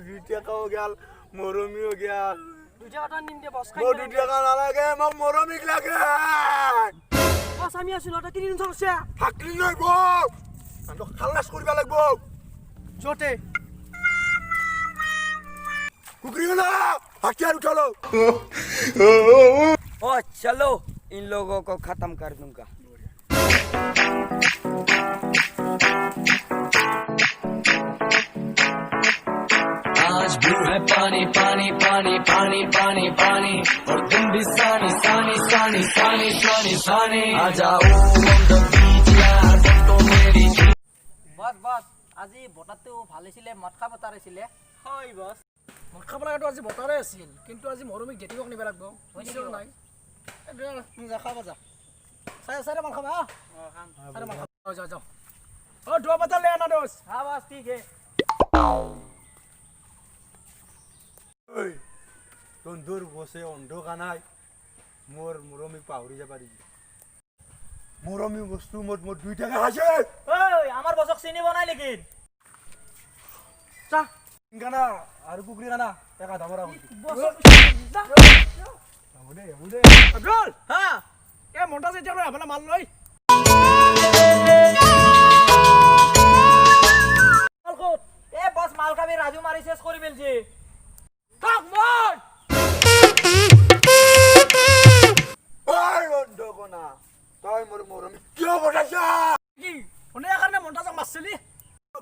2 টাকাও গেল মরমিও গেল 2 টাকা নিন দে বস খাই 2 টাকা নালাগে মোক মরমিক লাগে বস আমি আসলে ওটা কিনি সমস্যা থাকলি নই বস আমি খালাস করিবা লাগবো জোটে कुकरी ना हथियार उठा लो ओ चलो इन लोगों को खत्म कर दूंगा आज ब्लू है पानी पानी पानी पानी पानी पानी और तुम भी सानी सानी सानी सानी सानी सानी आ जाओ on the beach यार तो मेरी বস বস আজি বটাতো ভালে ছিলে মটকা বতাৰেছিলে হয় বস মটকা বতাৰটো আজি বতাৰে আছিল কিন্তু আজি মৰমিক জেটিকক নিব লাগব হৈছে নাই যা খাবা যা সারে মাল খাবা খাম সারে মাল খাবা যাও যাও ও দো বতল ले आना दोस्त हां बस ठीक है ওই তন্দুর বসে অন্ধ কানাই মোর মরমি পাহরি যা পারি মরমি বস্তু মোর 2 টাকা আছে ওই আমার বসক চিনি বনাই নেকি চা গানা আর কুকরি গানা টাকা দামরা হইছে বসক আমুদে আব্দুল হ্যাঁ এ মোটা যে যাবে আপনা মাল লই মালকোট এ বস মাল খাবে রাজু মারি শেষ করে ফেলছে থাক মন ওই অন্ধ কোনা তুই মোর মরমি কি বটাছা কি ওনে কারণে মনটা যা মারছিলি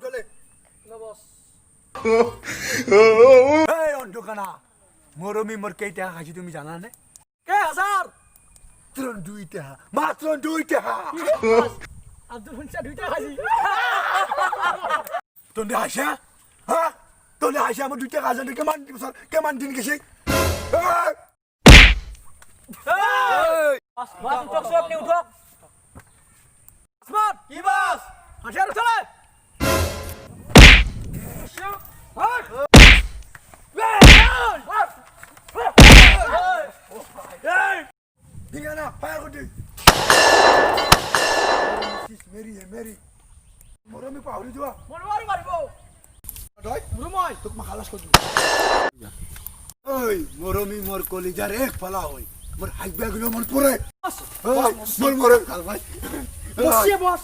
চলে না বস এই অন্ধ কানা মরমি মোর কই টাকা খাইছি তুমি জানা না কে হাজার মাত্র 2 টাকা মাত্র 2 টাকা আব্দুল হুনসা 2 টাকা খাজি তোনে আশা হ্যাঁ তোনে আশা আমার 2 টাকা জানি কেমন দিন গেছে বস উঠক সব নি উঠক আসমান কি বস হাজার উঠলে Tingana, fire ko di. Mary. Moromi pa uri jua. মরমারি মারিবো Doi, মুরুময় tuk makalas ko di. Oi, moromi mor kolijar ek pala hoy. Mor hagbya gulo mor pure. Oi, mor kal bhai. বসিয়ে বস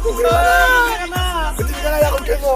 Tingana, tingana ya ko kemo.